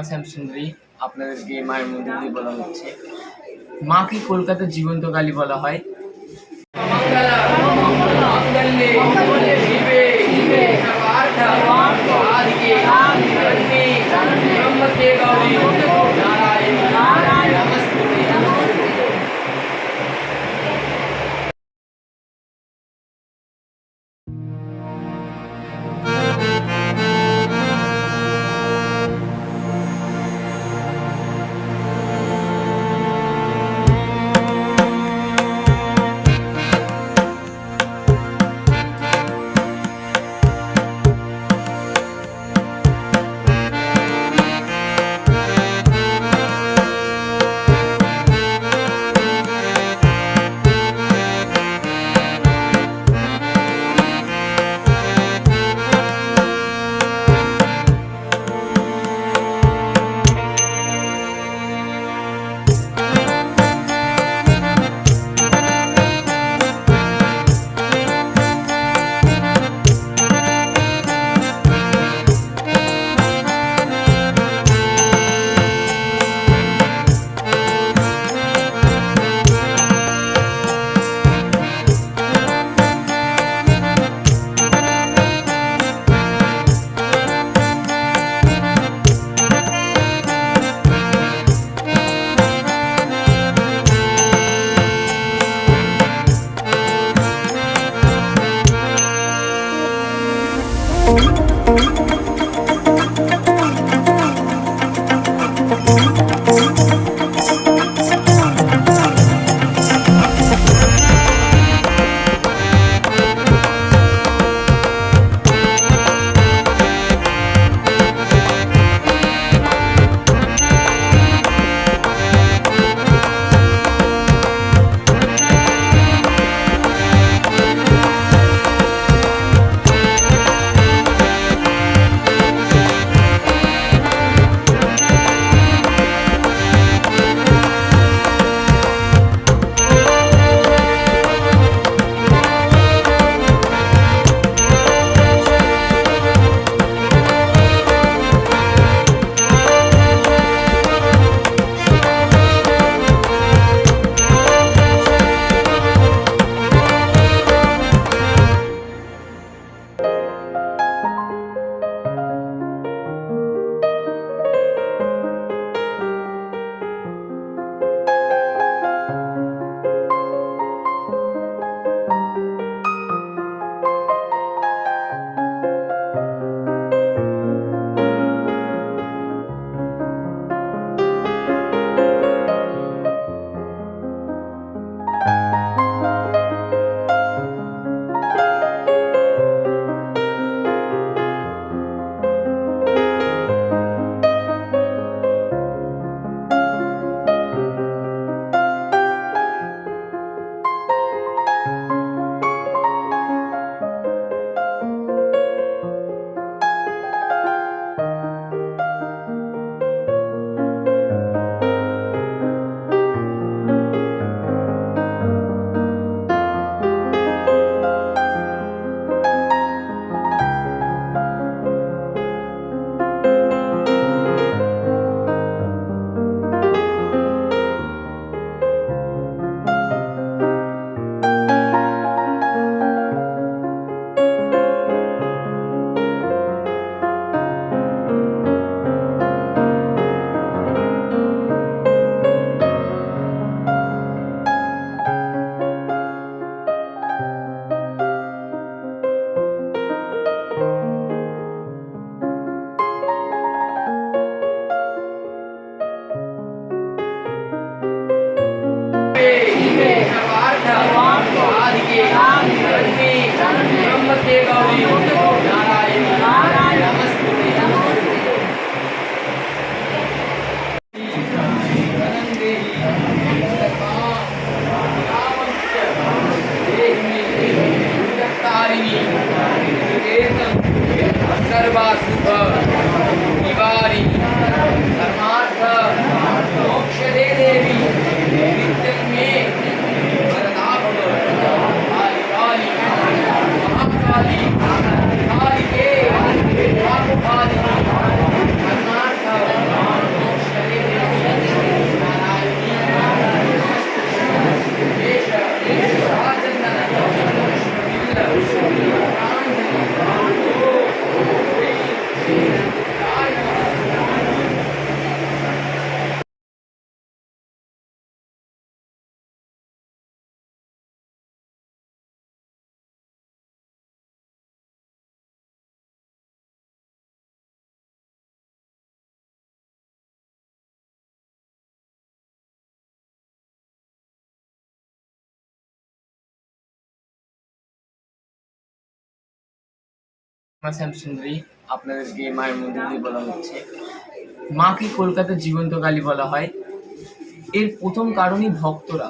শ্যামসুন্দরী আপনাদেরকে মায়ের মন্দির দিয়ে বলা হচ্ছে। মাকে কলকাতার জীবন্ত কালী বলা হয়। শ্যামসুন্দরী আপনাদেরকে মায়ের মন্দির দিয়ে বলা হচ্ছে। মাকে কলকাতার জীবন্ত কালী বলা হয়। এর প্রথম কারণই ভক্তরা।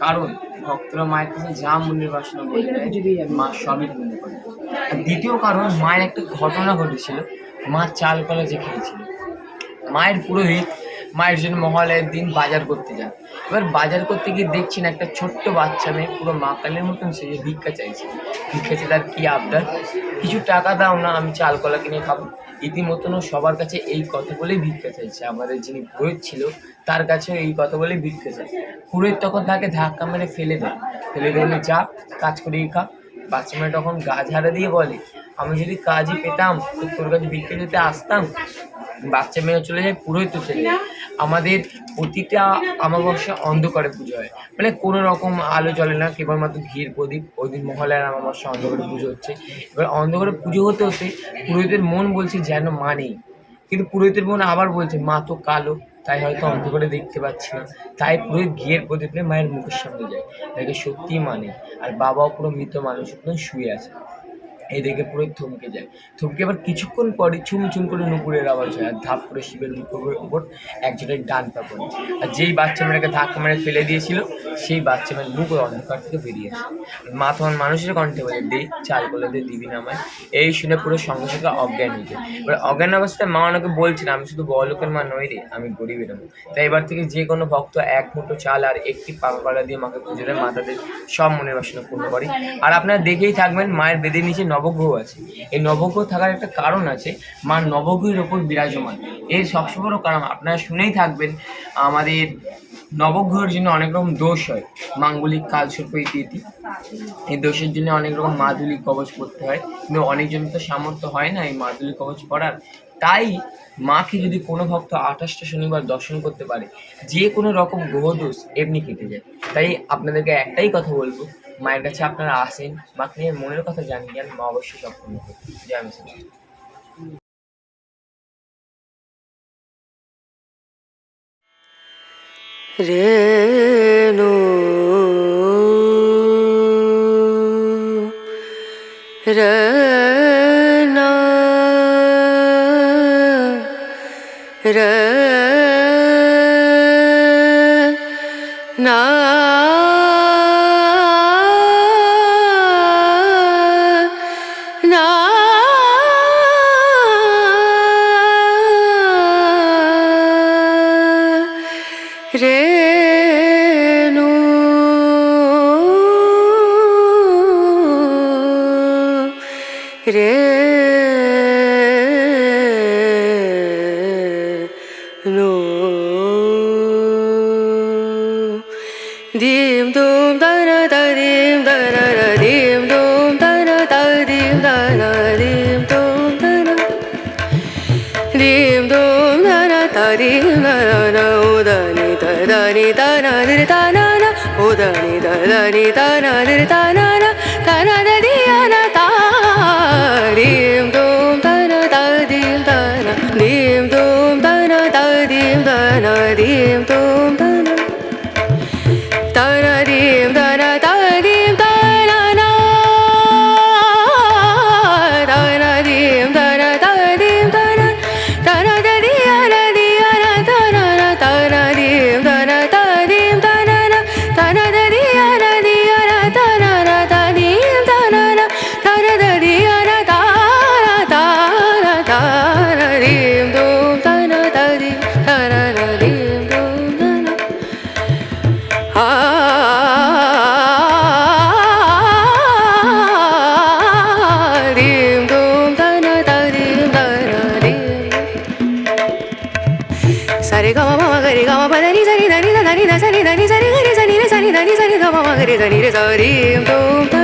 কারণ ভক্তরা মায়ের কাছে যা মনের বাসনা বলে দেয়, মা সবই পূর্ণ করে। আর দ্বিতীয় কারণ, মায়ের একটা ঘটনা ঘটেছিল। মা চাল কলা যে খেয়েছিল, মায়ের পুরোহিত মায়ের জন্য মহালয়ের দিন বাজার করতে যান। এবার বাজার করতে গিয়ে দেখছেন একটা ছোট্ট বাচ্চা মেয়ে পুরো মা কালীর মতন সেজে ভিক্ষা চাইছে। ভিক্ষা চেয়ে তার কি আবদার, কিছু টাকা দাও না, আমি চাল কলা কিনে খাবো। ইতিমধ্যে সবার কাছে এই কথা বলেই ভিক্ষা চাইছে। আমাদের যিনি পুরোহিত ছিল তার কাছেও এই কথা বলেই ভিক্ষা চাই। পুরোহিত তখন তাকে ধাক্কা মেরে ফেলে দেয়, বলে যা কাজ করেই খা। বাচ্চা মেয়ে তখন গা ঝাড়া দিয়ে বলে, আমি যদি কাজই পেতাম তো তোর কাছে ভিক্ষা দিতে আসতাম। বাচ্চা মেয়ে চলে যায়, পুরোহিত চলে যায়। আমাদের প্রতিটা অমাবস্যা অন্ধকারে পুজো হয়, মানে কোনো রকম আলো জ্বলে না, কেবলমাত্র ঘির প্রদীপ। ওই দিন মহালয়ার অমাবস্যা অন্ধকারে পুজো হচ্ছে। এবার অন্ধকারে পুজো হতে হতে পুরোহিতের মন বলছে যেন মা নেই, কিন্তু পুরোহিতের মন আবার বলছে মা তো কালো, তাই হয়তো অন্ধকারে দেখতে পাচ্ছি না। তাই পুরোহিত ঘিয়ের প্রদীপ নিয়ে মায়ের মুখের সামনে যায়, দেখে সত্যিই মানে। আর বাবাও পুরো মৃত মানুষ শুয়ে আছে। এই দেখে পুরো থমকে যায়। থমকে আবার কিছুক্ষণ পরে চুম করে নুপুরের আওয়াজ হয়, আর ধাপ করে শিবের মুখের উপর একজনের ডান পা পড়ে। আর যেই বাচ্চা মেয়েটাকে ধাক্কা মেরে ফেলে দিয়েছিল সেই বাচ্চা মেয়ের মুখ ওই অন্ধকার থেকে বেরিয়ে আসে। মা তখন মানুষের কণ্ঠে বলে, দে চাল করে দে, দিবি না আমায়। এই শুনে পুরো সঙ্গে সঙ্গে অজ্ঞান হয়ে যায়। এবার অজ্ঞান অবস্থায় মা ওনাকে বলছেন, আমি শুধু বড়লোকের মা নই রে, আমি গরিবের মা। তাই এবার থেকে যে কোনো ভক্ত এক মুঠো চাল আর একটি পাকা দিয়ে মাকে পুজো দেয়, মা তাদের সব মনের বাসনা পূর্ণ করে। আর আপনারা দেখেই থাকবেন মায়ের বেদের নিচে নবগ্রহ আছে। এই নবগ্রহ থাকার একটা কারণ আছে, মা নবগ্রহের ওপর বিরাজমান। এর সবচেয়ে বড় কারণ আপনারা শুনেই থাকবেন, আমাদের নবগ্রহের জন্য অনেক রকম দোষ হয়, মাঙ্গলিক, কালসর্প ইত্যাদি। এই দোষের জন্য অনেক রকম মাদুলি কবচ করতে হয়, কিন্তু অনেকজন তো সামর্থ্য হয় না এই মাদুলি কবচ করার। তাই মাকে যদি কোনো ভক্ত 28টা শনিবার দর্শন করতে পারে, যে কোনো রকম গ্রহদোষ এমনি কেটে যায়। তাই আপনাদেরকে একটাই কথা বলবো, মায়ের কাছে আপনারা আসেন, মাকে নিয়ে মনের কথা জানিয়ে মা অবশ্যই সম্পূর্ণ করবে। জয় মা। রেণু রনা রনা না রেণু রেণু dim dum dana da dim dana da dim dum dana da dim dana dim dum dana dim dum dana da dim dana na udani da ni da na dir da na na udani da ni da na dir da na na da na da di na da dim dum dana da dim dana dim dum dana da dim dana dim dum dana dana dim dana da dim dana na dana dim dana da dim dana dana da di na dana na dana dim dana da dim dana na dana da di na dana na da dim dana na dana da di na dana dana dim dum dana da dim dana na dim dum dana dim dum dana da dim dana dim sare ga ma ga re ga ma pa da ni sa ni da ni da ni da sa ni da ni sa ni ga re sa ni re sa ni da ni sa ni da ma ga re sa ni re sa dim dum